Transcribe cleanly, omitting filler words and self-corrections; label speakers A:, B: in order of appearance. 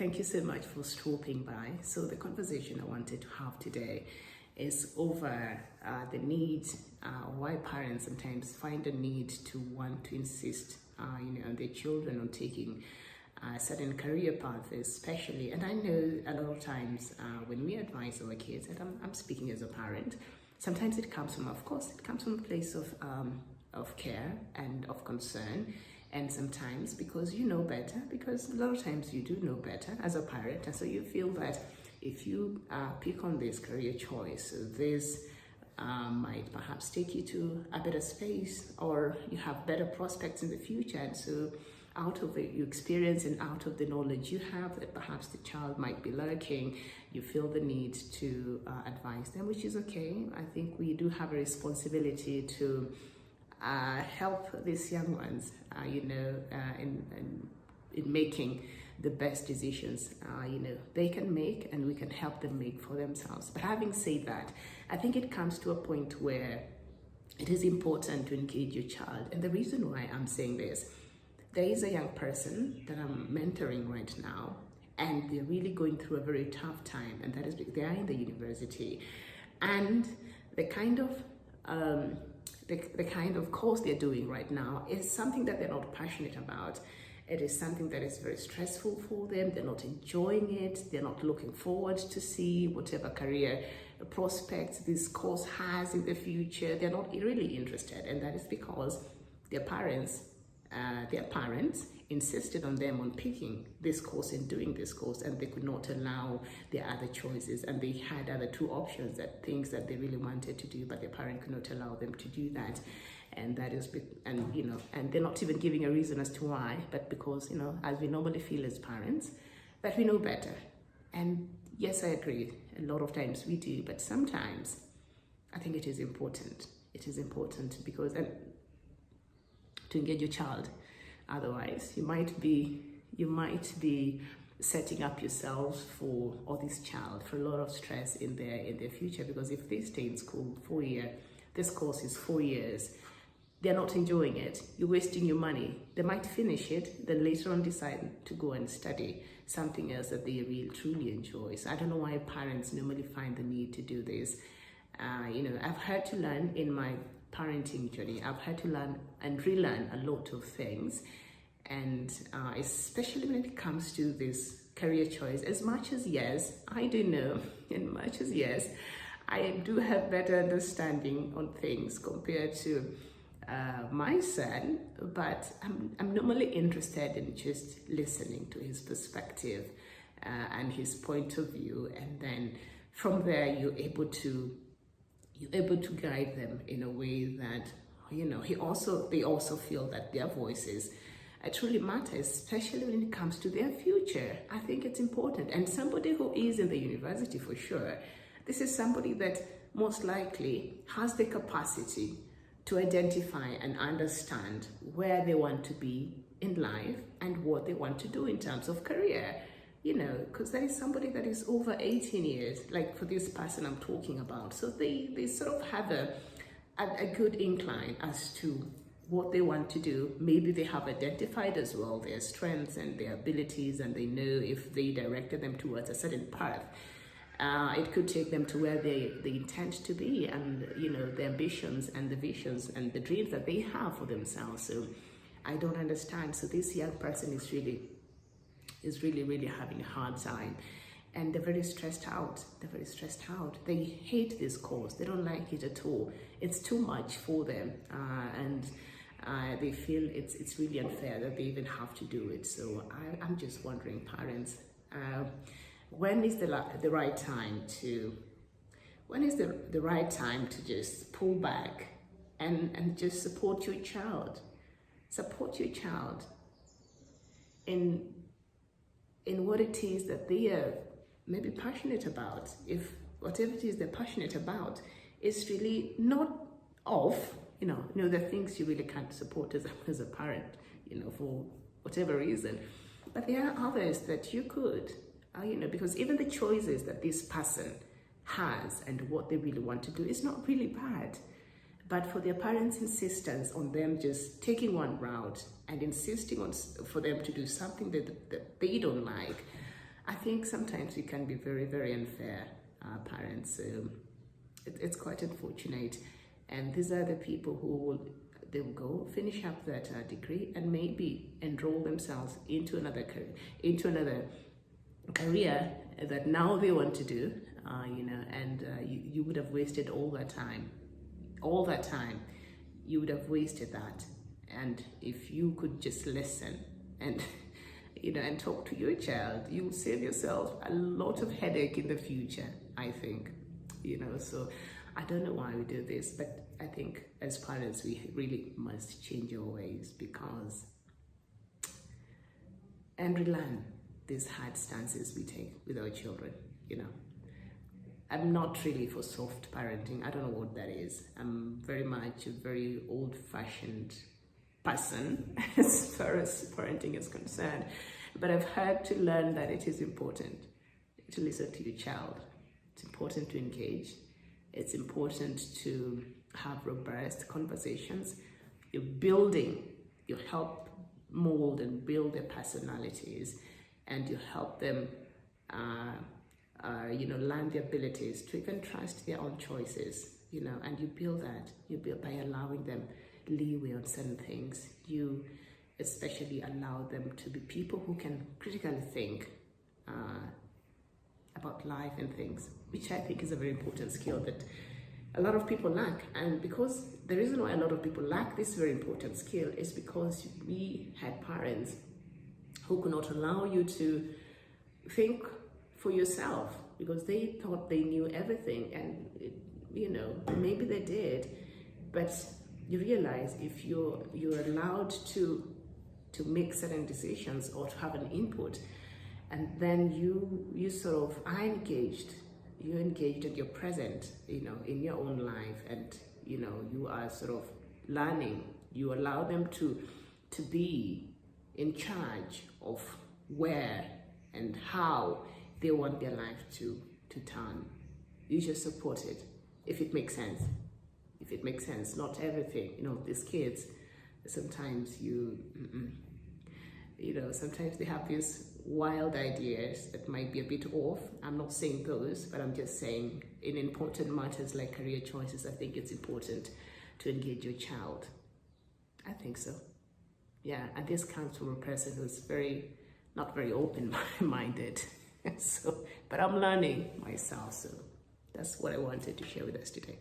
A: Thank you so much for stopping by. So the conversation I wanted to have today is over the need, why parents sometimes find a need to want to insist, on their children on taking certain career paths, especially. And I know a lot of times when we advise our kids, and I'm speaking as a parent, sometimes it comes from, of course, it comes from a place of care and of concern. And sometimes because you know better, because a lot of times you do know better as a parent, and so you feel that if you pick on this career choice, this might perhaps take you to a better space, or you have better prospects in the future. And so out of your experience and out of the knowledge you have that perhaps the child might be lacking, you feel the need to advise them, which is okay. I think we do have a responsibility to help these young ones, in making the best decisions, they can make, and we can help them make for themselves. But having said that, I think it comes to a point where it is important to engage your child. And the reason why I'm saying this, there is a young person that I'm mentoring right now, and they're really going through a very tough time, and that is because they are in the university, and the kind of course they're doing right now is something that they're not passionate about. It is something that is very stressful for them. They're not enjoying it. They're not looking forward to see whatever career prospects this course has in the future. They're not really interested, and that is because their parents insisted on them on picking this course and doing this course, and they could not allow their other choices, and they had other two options, that things that they really wanted to do, but their parent could not allow them to do that. And that is, and they're not even giving a reason as to why, but because, as we normally feel as parents, that we know better. And yes, I agree, a lot of times we do, but sometimes I think it is important. It is important because, and to engage your child. Otherwise, you might be setting up yourselves for, or this child, for a lot of stress in their future. Because if they stay in school this course is 4 years, they're not enjoying it. You're wasting your money. They might finish it, then later on decide to go and study something else that they really truly enjoy. So I don't know why parents normally find the need to do this. I've had to learn in my parenting journey. I've had to learn and relearn a lot of things, and especially when it comes to this career choice. As much as yes, I do know, and much as yes, I do have better understanding on things compared to my son, but I'm normally interested in just listening to his perspective and his point of view, and then from there you're able to guide them in a way that, they also feel that their voices truly matter, especially when it comes to their future. I think it's important. And somebody who is in the university, for sure, this is somebody that most likely has the capacity to identify and understand where they want to be in life and what they want to do in terms of career. Because there is somebody that is over 18 years, like for this person I'm talking about. So they sort of have a good incline as to what they want to do. Maybe they have identified as well their strengths and their abilities, and they know if they directed them towards a certain path, it could take them to where they intend to be, and the ambitions and the visions and the dreams that they have for themselves. So I don't understand. So this young person is really having a hard time, and they're very stressed out. They hate this course. They don't like it at all. It's too much for them, and they feel it's really unfair that they even have to do it. So I'm just wondering, parents, when is the right time to just pull back and just support your child in what it is that they are maybe passionate about. If whatever it is they're passionate about is really not off, the things you really can't support as a parent, for whatever reason. But there are others that you could, because even the choices that this person has and what they really want to do is not really bad. But for their parents' insistence on them just taking one route and insisting for them to do something that they don't like, I think sometimes we can be very, very unfair, parents. It's quite unfortunate. And these are the people who they'll go finish up that degree and maybe enroll themselves into another career that now they want to do, and you would have wasted all that time. You would have wasted that. And if you could just listen and and talk to your child, you'll save yourself a lot of headache in the future, I think. So I don't know why we do this, but I think as parents we really must change our ways and relearn these hard stances we take with our children. I'm not really for soft parenting. I don't know what that is. I'm very much a very old-fashioned person as far as parenting is concerned, but I've had to learn that it is important to listen to your child. It's important to engage. It's important to have robust conversations. You help mold and build their personalities, and you help them learn the abilities to even trust their own choices, and you build by allowing them leeway on certain things. You especially allow them to be people who can critically think about life and things, which I think is a very important skill that a lot of people lack. And because the reason why a lot of people lack this very important skill is because we had parents who could not allow you to think for yourself because they thought they knew everything, and maybe they did, but you realize if you're allowed to make certain decisions or to have an input, and then you sort of are engaged, you're engaged and you're present, in your own life, and you are sort of learning. You allow them to be in charge of where and how they want their life to turn. You just support it if it makes sense. If it makes sense, not everything. These kids, sometimes sometimes they have these wild ideas that might be a bit off. I'm not saying those, but I'm just saying in important matters like career choices, I think it's important to engage your child. I think so. Yeah, and this comes from a person who's not very open-minded. But I'm learning myself, so that's what I wanted to share with us today.